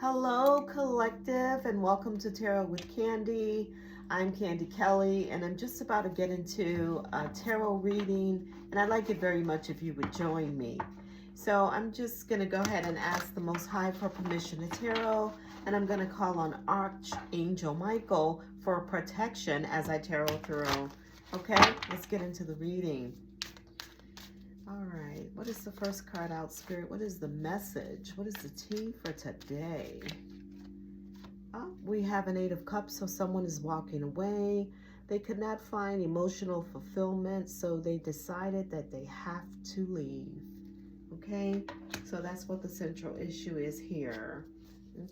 Hello, collective, and welcome to Tarot with Candy. I'm Candy Kelly, and I'm just about to get into a tarot reading, and I'd like it very much if you would join me. So I'm just going to go ahead and ask the Most High for permission to tarot, and I'm going to call on Archangel Michael for protection as I tarot through. Okay, let's get into the reading. All right, what is the first card out, Spirit? What is the message? What is the tea for today? Oh, we have an Eight of Cups, so someone is walking away. They could not find emotional fulfillment, so they decided that they have to leave. Okay, so that's what the central issue is here.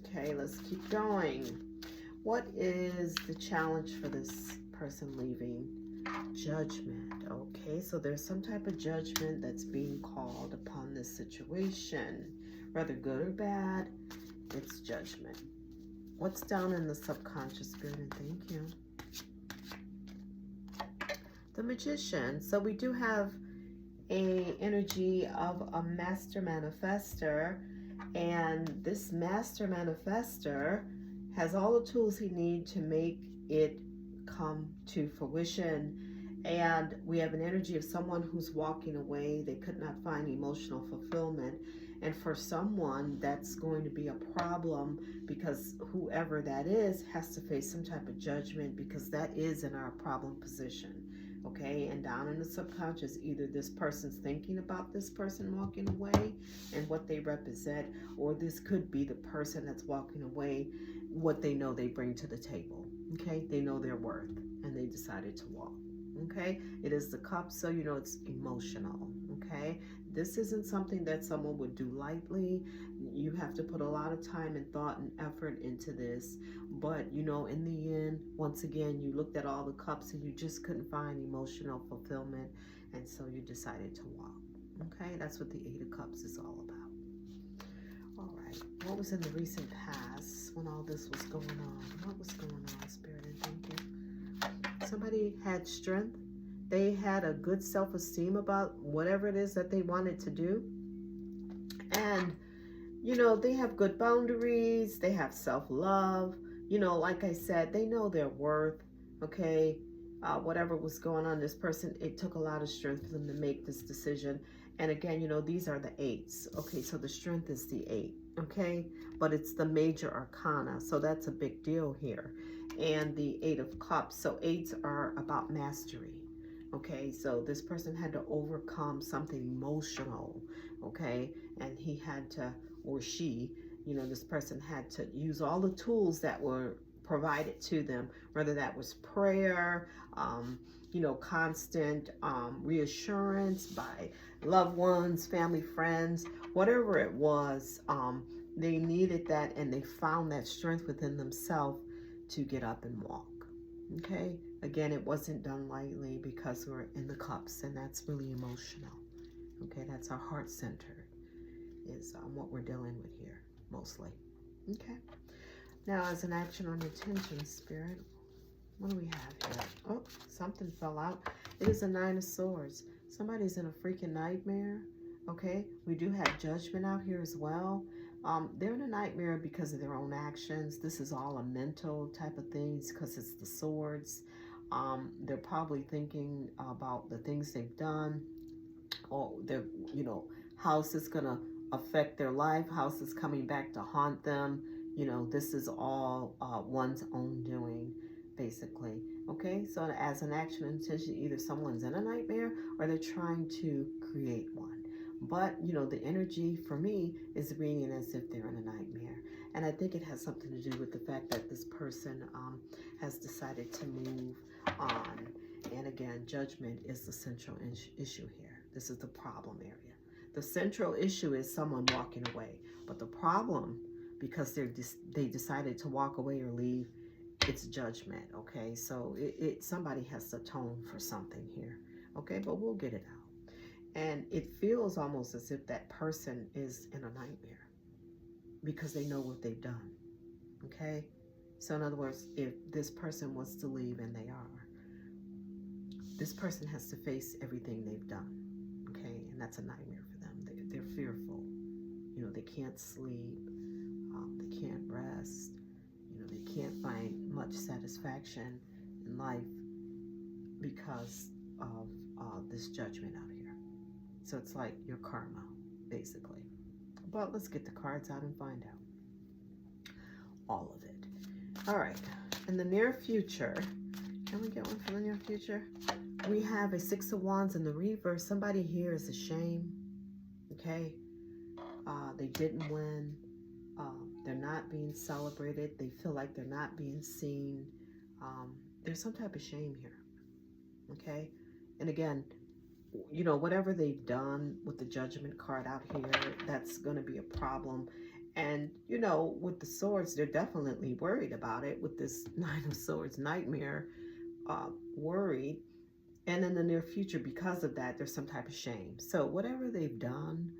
Okay, let's keep going. What is the challenge for this person leaving? Judgment. Okay, so there's some type of judgment that's being called upon this situation, whether good or bad. It's judgment. What's down in the subconscious, Spirit? And thank you. The Magician. So we do have a energy of a master manifestor, and this master manifestor has all the tools he needs to make it come to fruition. And we have an energy of someone who's walking away. They could not find emotional fulfillment. And for someone, that's going to be a problem, because whoever that is has to face some type of judgment, because that is in our problem position. Okay, and down in the subconscious, either this person's thinking about this person walking away and what they represent, or this could be the person that's walking away, what they know they bring to the table. Okay, they know their worth and they decided to walk. Okay, it is the cup, so you know it's emotional. Okay, this isn't something that someone would do lightly. You have to put a lot of time and thought and effort into this, but you know, in the end, once again, you looked at all the cups and you just couldn't find emotional fulfillment, and so you decided to walk. Okay, that's what the Eight of Cups is all about. All right, what was in the recent past when all this was going on? What was going on, Spirit? And thank you. Somebody had strength. They had a good self-esteem about whatever it is that they wanted to do. And, you know, they have good boundaries. They have self-love. You know, like I said, they know their worth. Okay. Whatever was going on, this person, it took a lot of strength for them to make this decision. And again, you know, these are the eights. Okay, so the strength is the eight. Okay, but it's the major arcana, so that's a big deal here. And the Eight of Cups, so eights are about mastery. Okay, so this person had to overcome something emotional. Okay, and he had to, or she, you know, this person had to use all the tools that were provided to them, whether that was prayer, you know, constant reassurance by loved ones, family, friends, whatever it was. They needed that, and they found that strength within themselves to get up and walk. Okay, again, it wasn't done lightly, because we're in the cups, and that's really emotional. Okay, that's our heart centered, is what we're dealing with here mostly. Okay, now as an action on intention, Spirit, what do we have here? Oh, something fell out. It is a Nine of Swords. Somebody's in a freaking nightmare. Okay, we do have judgment out here as well. They're in a nightmare because of their own actions. This is all a mental type of things, because it's the swords. They're probably thinking about the things they've done, or their, you know, house is gonna affect their life. House is coming back to haunt them. You know, this is all one's own doing, basically. Okay, so as an action intention, either someone's in a nightmare or they're trying to create one. But, you know, the energy for me is reading as if they're in a nightmare. And I think it has something to do with the fact that this person has decided to move on. And again, judgment is the central issue here. This is the problem area. The central issue is someone walking away. But the problem, because they decided to walk away or leave, it's judgment. Okay, so somebody has to atone for something here. Okay, but we'll get it out. And it feels almost as if that person is in a nightmare, because they know what they've done. Okay, so in other words, if this person wants to leave, and they are, this person has to face everything they've done. Okay, and that's a nightmare for them. They're fearful. You know, they can't sleep. They can't manifest. You know, they can't find much satisfaction in life because of this judgment out here. So it's like your karma, basically. But let's get the cards out and find out all of it. All right. In the near future, can we get one for the near future? We have a Six of Wands in the reverse. Somebody here is ashamed. Okay. They didn't win. They're not being celebrated. They feel like they're not being seen. There's some type of shame here. Okay. And again, you know, whatever they've done with the Judgment card out here, that's going to be a problem. And, you know, with the swords, they're definitely worried about it. With this Nine of Swords nightmare, worried. And in the near future, because of that, there's some type of shame. So whatever they've done,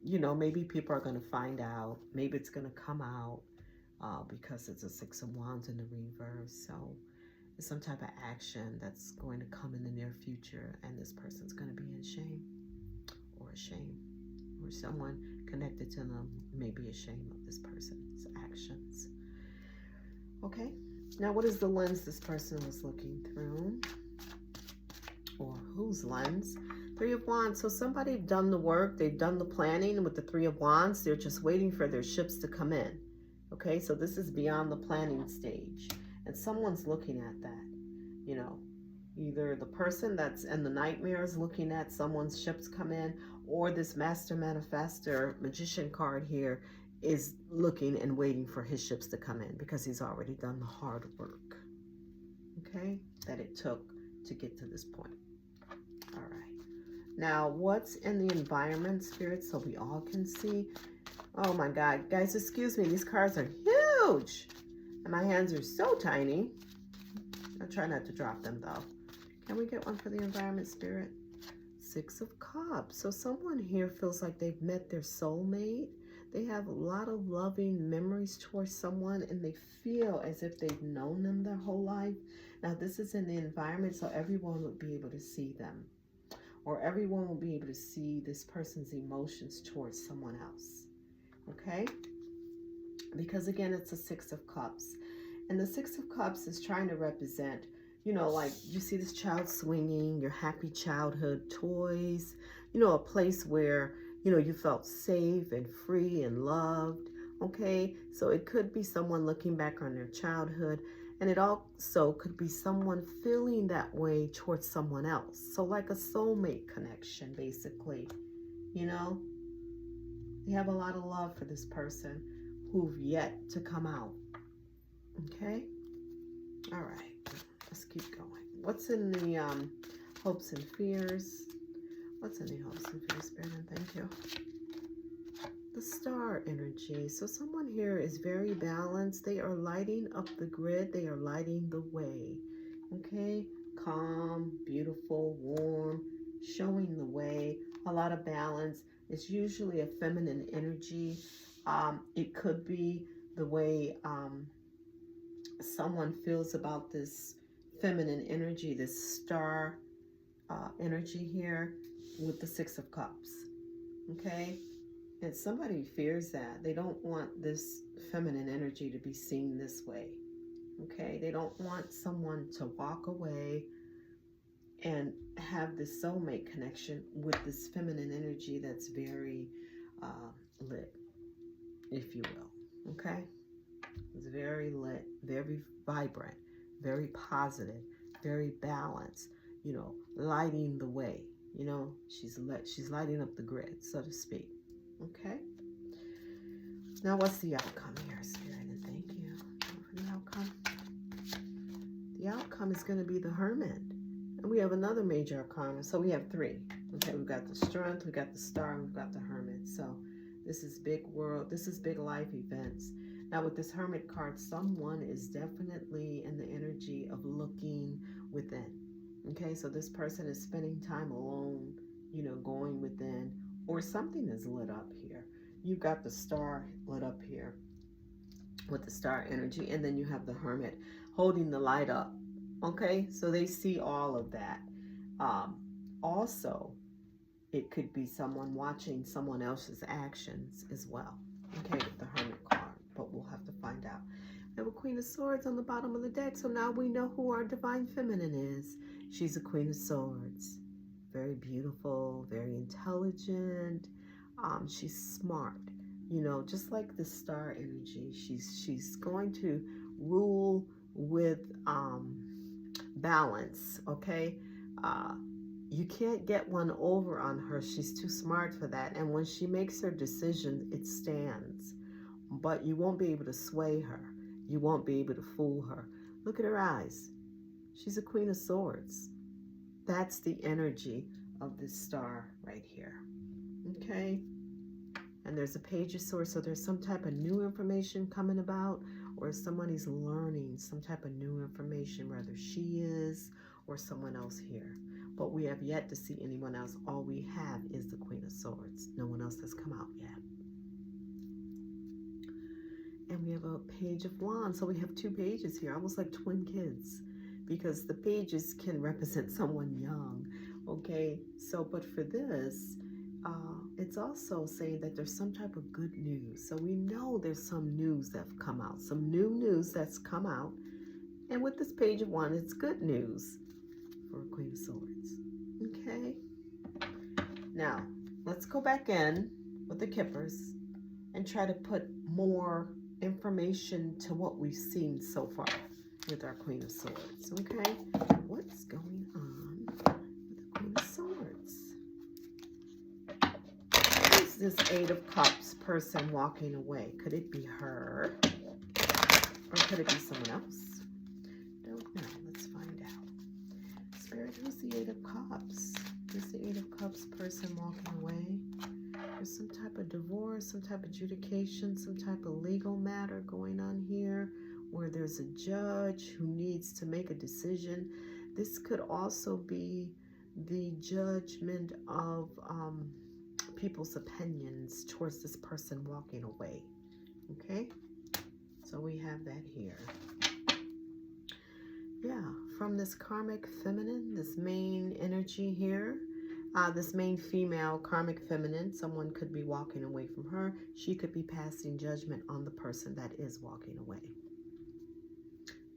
you know, maybe people are going to find out. Maybe it's going to come out because it's a Six of Wands in the reverse. So it's some type of action that's going to come in the near future, and this person's going to be in shame or ashamed, or someone connected to them may be ashamed of this person's actions. Okay, now what is the lens this person was looking through, or whose lens? Three of Wands. So somebody done the work, they've done the planning with the Three of Wands. They're just waiting for their ships to come in. Okay, so this is beyond the planning stage. And someone's looking at that, you know, either the person that's in the nightmare is looking at someone's ships come in, or this Master Manifestor Magician card here is looking and waiting for his ships to come in because he's already done the hard work, okay, that it took to get to this point. All right. Now, what's in the environment, Spirit, so we all can see? Oh, my God. Guys, excuse me. These cards are huge. And my hands are so tiny. I'll try not to drop them, though. Can we get one for the environment, Spirit? Six of Cups. So someone here feels like they've met their soulmate. They have a lot of loving memories towards someone, and they feel as if they've known them their whole life. Now, this is in the environment, so everyone would be able to see them. Or everyone will be able to see this person's emotions towards someone else. Okay? Because again, it's a Six of Cups. And the Six of Cups is trying to represent, you know, like you see this child swinging, your happy childhood toys, you know, a place where, you know, you felt safe and free and loved. Okay? So it could be someone looking back on their childhood. And it also could be someone feeling that way towards someone else. So like a soulmate connection, basically. You know? They have a lot of love for this person who've yet to come out. Okay? All right. Let's keep going. What's in the hopes and fears? What's in the hopes and fears, Spirit? And thank you. The star energy. So someone here is very balanced. They are lighting up the grid. They are lighting the way. Okay? Calm, beautiful, warm, showing the way. A lot of balance. It's usually a feminine energy. It could be the way someone feels about this feminine energy, this star energy here with the Six of Cups. Okay? And somebody fears that. They don't want this feminine energy to be seen this way. Okay? They don't want someone to walk away and have this soulmate connection with this feminine energy that's very lit, if you will. Okay? It's very lit, very vibrant, very positive, very balanced, you know, lighting the way. You know, she's lighting up the grid, so to speak. Okay? Now, what's the outcome here, Spirit? And thank you for the outcome. The outcome is going to be the Hermit. And we have another major arcana. So we have three. Okay, we've got the Strength, we've got the Star, and we've got the Hermit. So this is big world, this is big life events. Now with this Hermit card, someone is definitely in the energy of looking within. Okay, so this person is spending time alone, you know, going within, or something is lit up here. You've got the Star lit up here with the Star energy, and then you have the Hermit holding the light up. Okay, so they see all of that. Also, it could be someone watching someone else's actions as well. Okay, with the Hermit card, but we'll have to find Queen of Swords on the bottom of the deck. So now we know who our Divine Feminine is. She's a Queen of Swords. Very beautiful, very intelligent. She's smart. You know, just like the star energy. She's going to rule with balance, okay? You can't get one over on her. She's too smart for that. And when she makes her decision, it stands. But you won't be able to sway her. You won't be able to fool her. Look at her eyes. She's a Queen of Swords. That's the energy of this star right here. Okay? And there's a Page of Swords, so there's some type of new information coming about, or somebody's learning some type of new information, whether she is or someone else here. But we have yet to see anyone else. All we have is the Queen of Swords. No one else has come out yet. And we have a Page of Wands. So we have two pages here, almost like twin kids, because the pages can represent someone young. Okay, so but for this, it's also saying that there's some type of good news. So we know there's some news that's come out, some new news that's come out. And with this Page of Wands, it's good news for Queen of Swords. Okay. Now, let's go back in with the Kippers and try to put more information to what we've seen so far with our Queen of Swords. Okay. What's going on with the Queen of Swords? Who's this Eight of Cups person walking away? Could it be her? Or could it be someone else? Don't know. Let's find out. Spirit, who's the Eight of Cups? Who's the Eight of Cups person walking away? There's some type of divorce, some type of adjudication, some type of legal matter going on here where there's a judge who needs to make a decision. This could also be the judgment of people's opinions towards this person walking away. Okay? So we have that here. Yeah, from this karmic feminine, this main energy here, this main female karmic feminine, someone could be walking away from her. She could be passing judgment on the person that is walking away.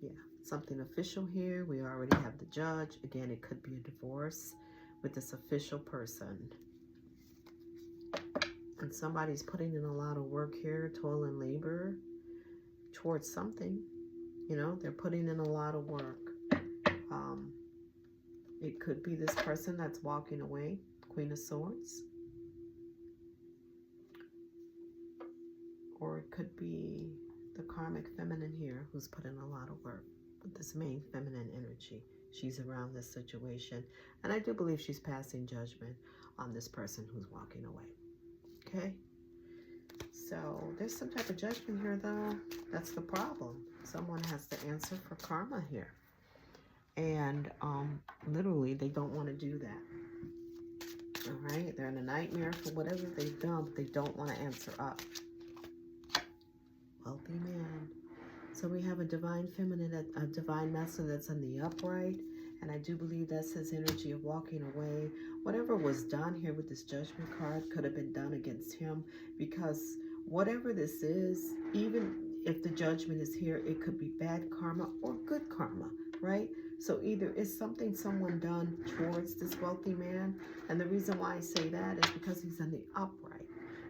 Yeah, something official here. We already have the judge. Again, it could be a divorce with this official person. And somebody's putting in a lot of work here, toil and labor towards something. You know, they're putting in a lot of work. It could be this person that's walking away, Queen of Swords. Or it could be the karmic feminine here who's put in a lot of work with this main feminine energy. She's around this situation. And I do believe she's passing judgment on this person who's walking away. Okay? So there's some type of judgment here, though. That's the problem. Someone has to answer for karma here. And literally, they don't want to do that. All right? They're in a nightmare for whatever they've done, but they don't want to answer up. Wealthy man. So we have a divine feminine, a divine masculine that's in the upright. And I do believe that's his energy of walking away. Whatever was done here with this judgment card could have been done against him, because whatever this is, even if the judgment is here, it could be bad karma or good karma, right? So either it's something someone done towards this wealthy man, and the reason why I say that is because he's in the upright,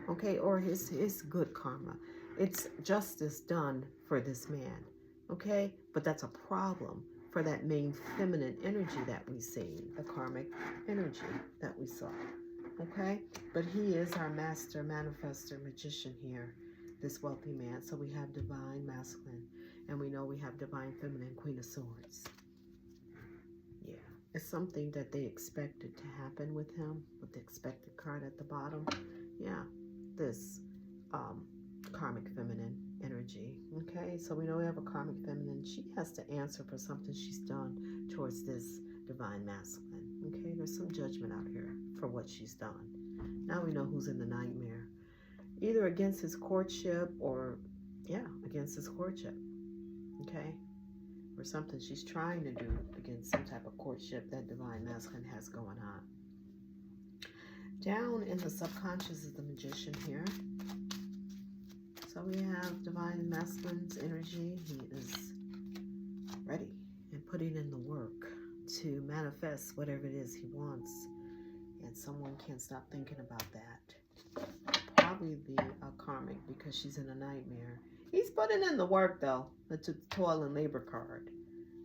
okay? Or his good karma. It's justice done for this man, okay? But that's a problem for that main feminine energy that we see, the karmic energy that we saw, okay? But he is our master manifestor magician here, this wealthy man. So we have divine masculine, and we know we have divine feminine, Queen of Swords. Yeah, it's something that they expected to happen with him, with the expected card at the bottom. Yeah, this karmic feminine energy. Okay, so we know we have a karmic feminine. She has to answer for something she's done towards this divine masculine. Okay, there's some judgment out here for what she's done. Now we know who's in the nightmare, either against his courtship or against his courtship. Okay, or something she's trying to do against some type of courtship that divine masculine has going on. Down in the subconscious is the magician here. So we have divine masculine's energy. He is ready and putting in the work to manifest whatever it is he wants. And someone can't stop thinking about that. Probably the karmic, because she's in a nightmare. He's putting in the work though. The toil and labor card.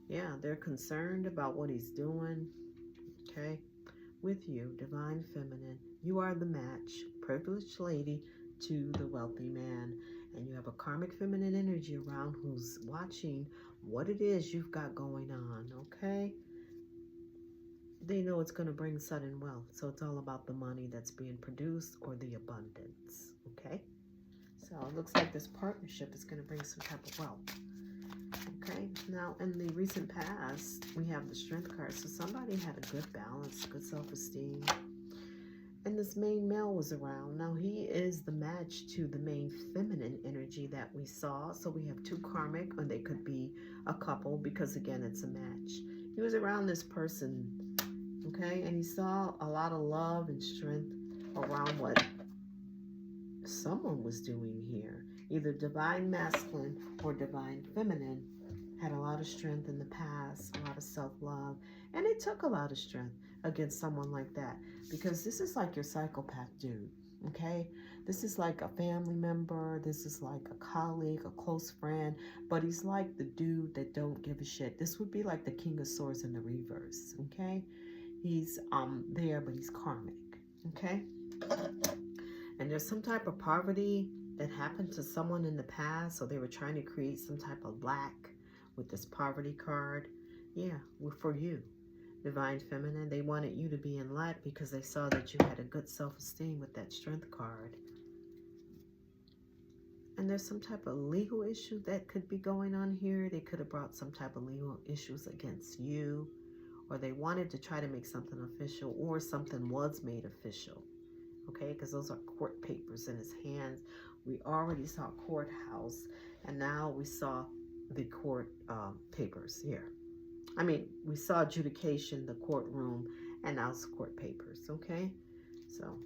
Yeah, they're concerned about what he's doing. Okay. With you, divine feminine, you are the match, privileged lady to the wealthy man. And you have a karmic feminine energy around who's watching what it is you've got going on. Okay. They know it's going to bring sudden wealth. So it's all about the money that's being produced or the abundance. Okay. So it looks like this partnership is going to bring some type of wealth. Okay. Now, in the recent past, we have the Strength card. So somebody had a good balance, good self-esteem. And this main male was around. Now, he is the match to the main feminine energy that we saw. So we have two karmic, or they could be a couple, because again, it's a match. He was around this person, okay? And he saw a lot of love and strength around what someone was doing here. Either divine masculine or divine feminine had a lot of strength in the past, a lot of self-love, and it took a lot of strength against someone like that, because this is like your psychopath dude, okay? This is like a family member, this is like a colleague, a close friend, but he's like the dude that don't give a shit. This would be like the King of Swords in the reverse, okay? He's there, but he's karmic, okay? And there's some type of poverty that happened to someone in the past, so they were trying to create some type of lack with this poverty card. Yeah, for you, divine feminine, they wanted you to be in lack because they saw that you had a good self-esteem with that strength card. And there's some type of legal issue that could be going on here. They could have brought some type of legal issues against you, or they wanted to try to make something official, or something was made official. Okay, because those are court papers in his hands. We already saw courthouse, and now we saw the court papers here. I mean, we saw adjudication, the courtroom, and now it's court papers, okay? So,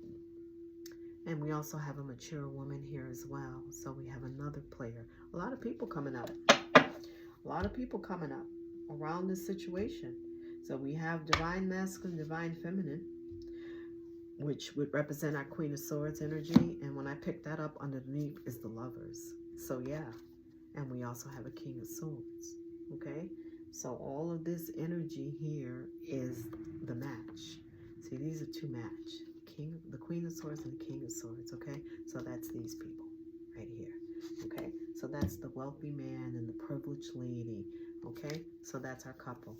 and we also have a mature woman here as well. So we have another player. A lot of people coming up. A lot of people coming up around this situation. So we have divine masculine, divine feminine, which would represent our Queen of Swords energy. And when I picked that up, underneath is the Lovers. So yeah, and we also have a King of Swords, okay? So all of this energy here is the match. See, these are two match. The Queen of Swords and the King of Swords, okay? So that's these people right here, okay? So that's the wealthy man and the privileged lady, okay? So that's our couple.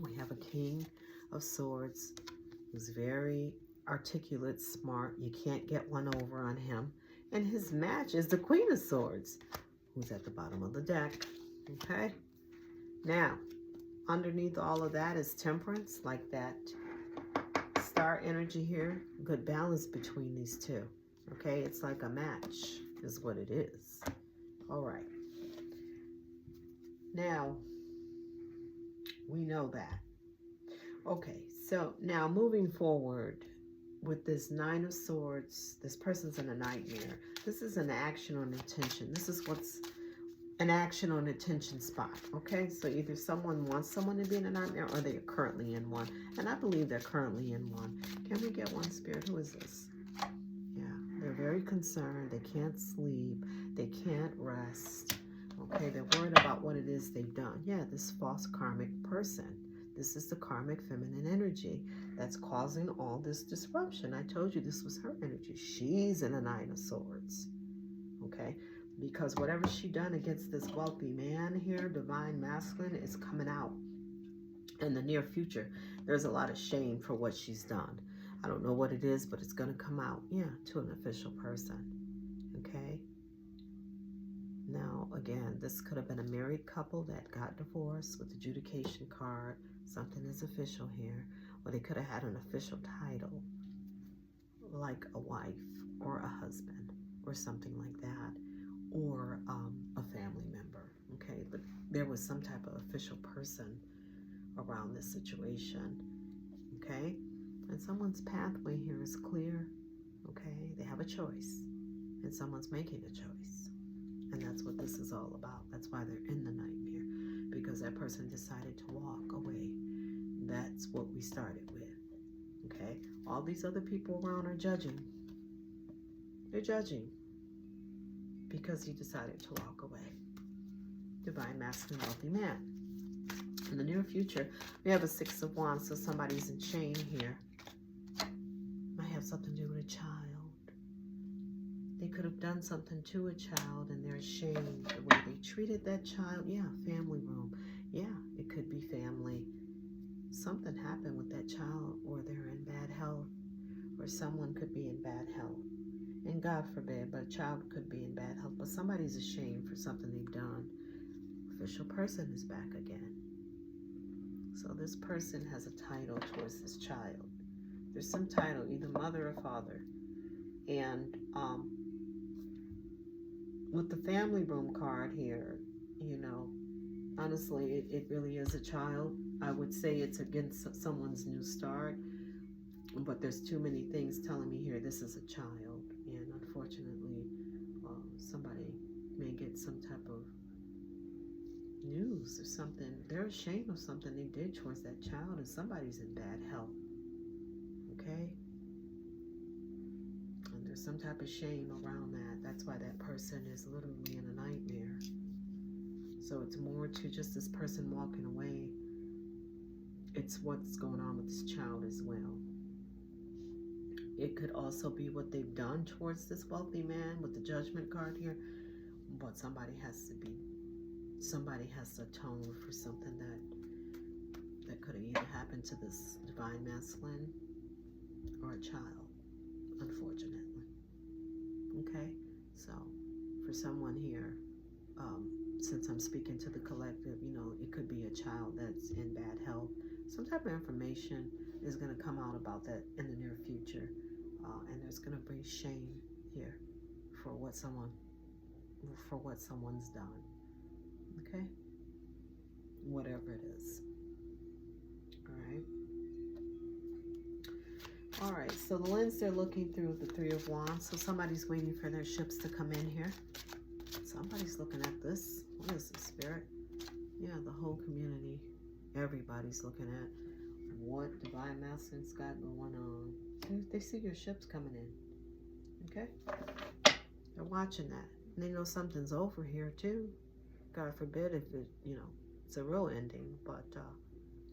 We have a King of Swords who's very articulate, smart. You can't get one over on him. And his match is the Queen of Swords, who's at the bottom of the deck, okay? Now, underneath all of that is Temperance, like that star energy here. Good balance between these two, okay? It's like a match is what it is. All right. Now, we know that. Okay, so now moving forward with this Nine of Swords, this person's in a nightmare. This is an action or an intention. This is what's an action or an attention spot, okay? So either someone wants someone to be in a nightmare, or they are currently in one. And I believe they're currently in one. Can we get one, Spirit? Who is this? Yeah, they're very concerned. They can't sleep. They can't rest. Okay, they're worried about what it is they've done. Yeah, this false karmic person. This is the karmic feminine energy that's causing all this disruption. I told you this was her energy. She's in a Nine of Swords, okay? Because whatever she done against this wealthy man here, divine masculine, is coming out in the near future. There's a lot of shame for what she's done. I don't know what it is, but it's going to come out, yeah, to an official person, okay? Now, again, this could have been a married couple that got divorced with adjudication card. Something is official here. Or they could have had an official title, like a wife or a husband or something like that. Or a family member, okay? But there was some type of official person around this situation, okay? And someone's pathway here is clear, okay? They have a choice, and someone's making a choice. And that's what this is all about. That's why they're in the nightmare, because that person decided to walk away. That's what we started with. Okay? All these other people around are judging. They're judging because he decided to walk away. Divine Masculine Wealthy Man. In the near future, we have a Six of Wands, so somebody's in shame here. Might have something to do with a child. They could have done something to a child and they're ashamed the way they treated that child. Yeah, family room. Yeah, it could be family. Something happened with that child, or they're in bad health, or someone could be in bad health. And God forbid, but a child could be in bad health, but somebody's ashamed for something they've done. Official person is back again. So this person has a title towards this child. There's some title, either mother or father. And with the family room card here, you know, honestly, it really is a child. I would say it's against someone's new start, but there's too many things telling me here this is a child. And unfortunately, somebody may get some type of news or something. They're ashamed of something they did towards that child, and somebody's in bad health. Okay? And there's some type of shame around that. That's why that person is literally in a nightmare. So it's more to just this person walking away. It's what's going on with this child as well. It could also be what they've done towards this wealthy man with the Judgment card here. But somebody has to atone for something that could have either happened to this Divine Masculine or a child, unfortunately. Okay, so for someone here, since I'm speaking to the collective, you know, it could be a child that's in bad health. Some type of information is going to come out about that in the near future, and there's going to be shame here for what someone's done. Okay, whatever it is. All right, so the lens they're looking through, the Three of Wands. So somebody's waiting for their ships to come in here. Somebody's looking at this. What is this, Spirit? Yeah, the whole community. Everybody's looking at what Divine Masculine's got going on. They see your ships coming in. Okay? They're watching that. And they know something's over here, too. God forbid if it, you know, it's a real ending, but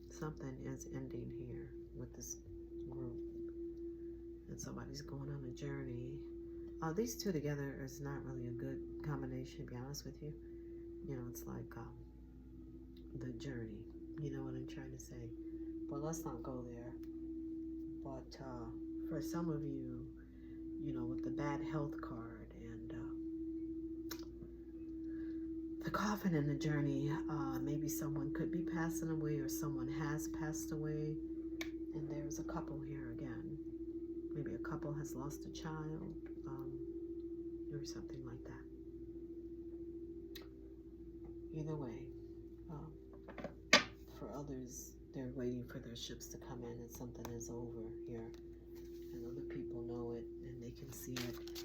something is ending here with this group. And somebody's going on a journey. These two together is not really a good combination, to be honest with you. You know, it's like the journey. You know what I'm trying to say. But let's not go there. But for some of you, you know, with the bad health card and the coffin in the journey, maybe someone could be passing away or someone has passed away. And there's a couple here again. Maybe a couple has lost a child or something like that. Either way, for others, they're waiting for their ships to come in and something is over here. And other people know it and they can see it.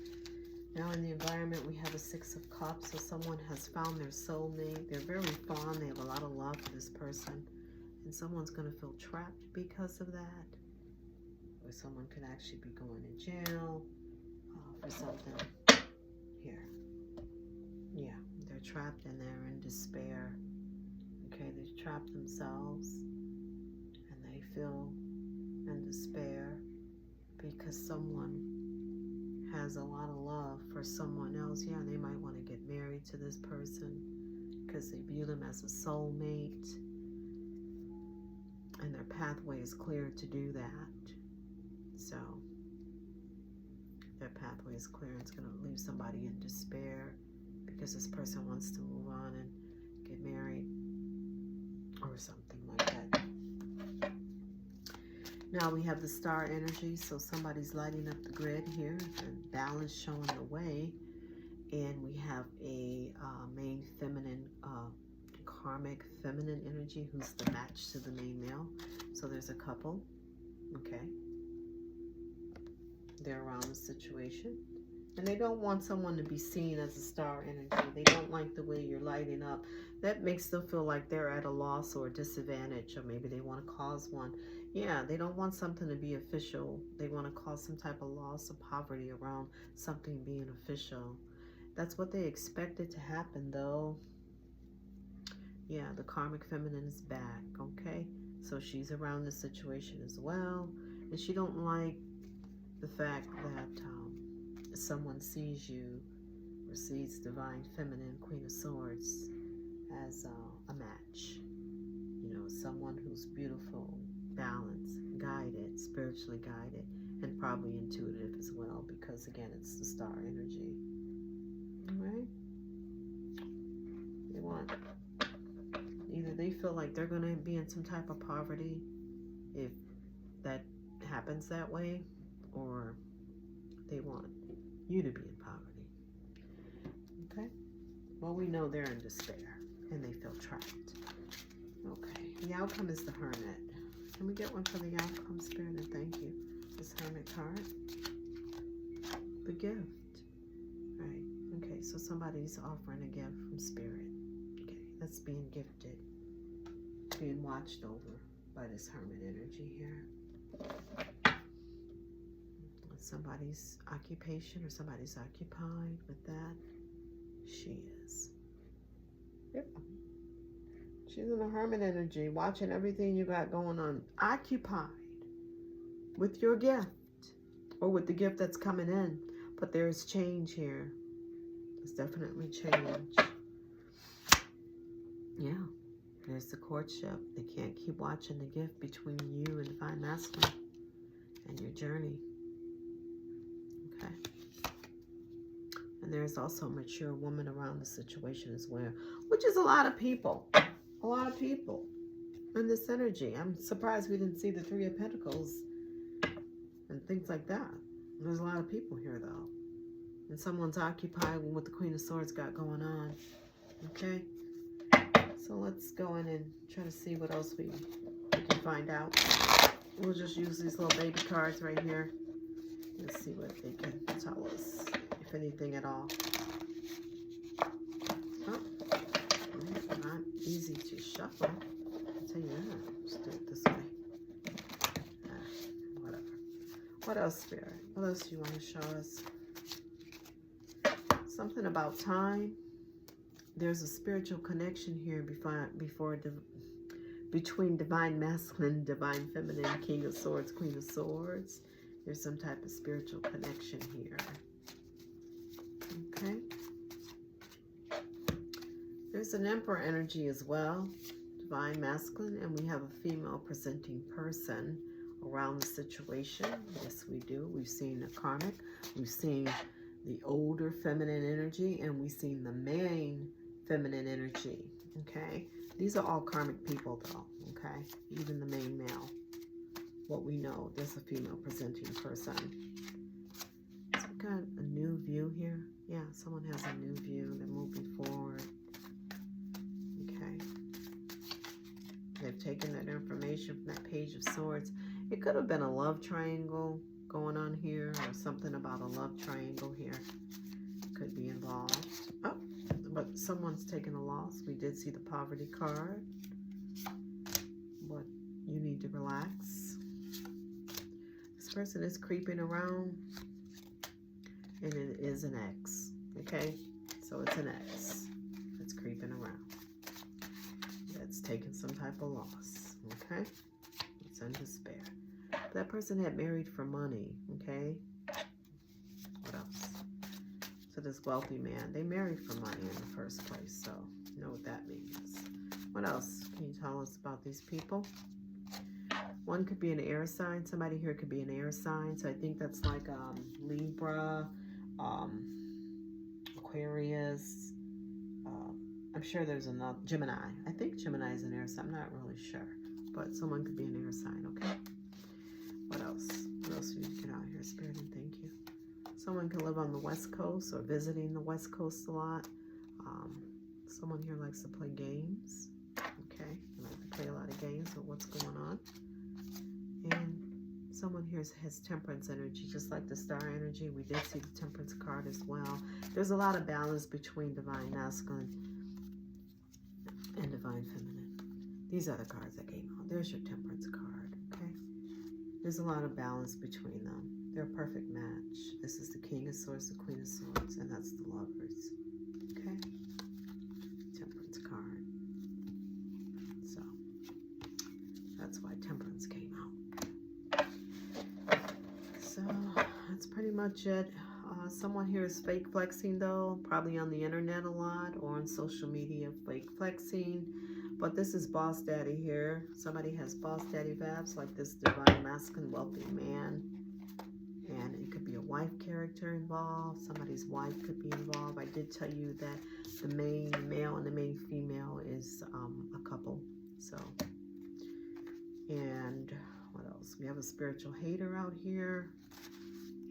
Now in the environment, we have a Six of Cups. So someone has found their soulmate. They're very fond. They have a lot of love for this person. And someone's going to feel trapped because of that. Or someone could actually be going to jail for something here. Yeah, they're trapped and they're in despair. Okay, they've trapped themselves and they feel in despair because someone has a lot of love for someone else. Yeah, they might want to get married to this person because they view them as a soulmate and their pathway is clear to do that. So their pathway is clear and it's going to leave somebody in despair because this person wants to move on and get married or something like that. Now we have the star energy, so somebody's lighting up the grid here, and balance showing the way. And we have a main feminine, karmic feminine energy who's the match to the main male. So there's a couple, okay? They're around the situation. And they don't want someone to be seen as a star energy. They don't like the way you're lighting up. That makes them feel like they're at a loss or a disadvantage, or maybe they want to cause one. Yeah, they don't want something to be official. They want to cause some type of loss or poverty around something being official. That's what they expected to happen, though. Yeah, the karmic feminine is back, okay? So she's around the situation as well. And she don't like the fact that someone sees you or sees divine feminine Queen of Swords as a match. You know, someone who's beautiful, balanced, guided, spiritually guided, and probably intuitive as well, because again, it's the star energy. All right? They want, either they feel like they're going to be in some type of poverty if that happens that way, or they want you to be in poverty. Okay? Well, we know they're in despair and they feel trapped. Okay. The outcome is the Hermit. Can we get one for the outcome, Spirit? And thank you. This Hermit card. The gift. Right. Okay. So somebody's offering a gift from Spirit. Okay. That's being gifted. Being watched over by this Hermit energy here. Somebody's occupation or somebody's occupied with that. She is. Yep. She's in a Hermit energy, watching everything you got going on. Occupied with your gift or with the gift that's coming in. But there's change here. There's definitely change. Yeah. There's the courtship. They can't keep watching the gift between you and Divine Masculine and your journey. Okay. And there's also a mature woman around the situation as well, which is a lot of people. A lot of people in this energy. I'm surprised we didn't see the Three of Pentacles and things like that. There's a lot of people here, though. And someone's occupied with what the Queen of Swords got going on. Okay? So let's go in and try to see what else we can find out. We'll just use these little baby cards right here. Let's see what they can tell us, if anything at all. Oh, not easy to shuffle. I'll tell you that. Let's do it this way. Whatever. What else, Spirit? What else do you want to show us? Something about time. There's a spiritual connection here between Divine Masculine, Divine Feminine, King of Swords, Queen of Swords. There's some type of spiritual connection here. Okay. There's an Emperor energy as well. Divine Masculine. And we have a female presenting person around the situation. Yes, we do. We've seen a karmic. We've seen the older feminine energy. And we've seen the main feminine energy. Okay. These are all karmic people, though. Okay. Even the main male. What we know, there's a female presenting person. So we got a new view here. Yeah, someone has a new view. They're moving forward. Okay. They've taken that information from that Page of Swords. It could have been a love triangle going on here, or something about a love triangle here. Could be involved. Oh, but someone's taken a loss. We did see the poverty card. But you need to relax. Person is creeping around, and it is an X. Okay, so it's an X that's creeping around, that's taking some type of loss. Okay, it's in despair. That person had married for money. Okay, what else? So this wealthy man, they married for money in the first place, so you know what that means. What else can you tell us about these people? One could be an air sign. Somebody here could be an air sign. So I think that's like Libra, Aquarius. I'm sure there's another, Gemini. I think Gemini is an air sign. I'm not really sure. But someone could be an air sign, okay? What else? What else do we get out here, Spirit? And thank you. Someone can live on the West Coast or visiting the West Coast a lot. Someone here likes to play games. Okay, they like to play a lot of games. So what's going on? And someone here has temperance energy, just like the star energy. We did see the temperance card as well. There's a lot of balance between divine masculine and divine feminine. These are the cards that came out. There's your temperance card, okay? There's a lot of balance between them. They're a perfect match. This is the King of Swords, the Queen of Swords, and that's the Lovers, okay? Temperance card. So, that's why temperance came out. So, that's pretty much it. Someone here is fake flexing though, probably on the internet a lot or on social media, fake flexing. But this is Boss Daddy here. Somebody has Boss Daddy vibes, like this divine masculine wealthy man. And it could be a wife character involved. Somebody's wife could be involved. I did tell you that the main male and the main female is a couple. So, and what else? We have a spiritual hater out here.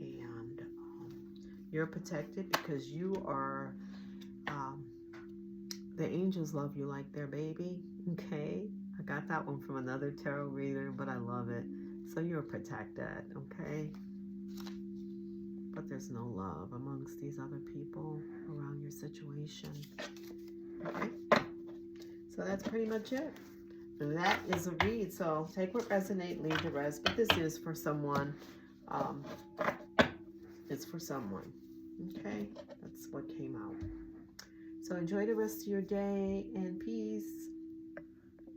And you're protected because you are, the angels love you like their baby, okay? I got that one from another tarot reader, but I love it. So you're protected, okay? But there's no love amongst these other people around your situation, okay? So that's pretty much it. And that is a read. So take what resonates, leave the rest. But this is for someone. It's for someone. Okay? That's what came out. So enjoy the rest of your day and peace.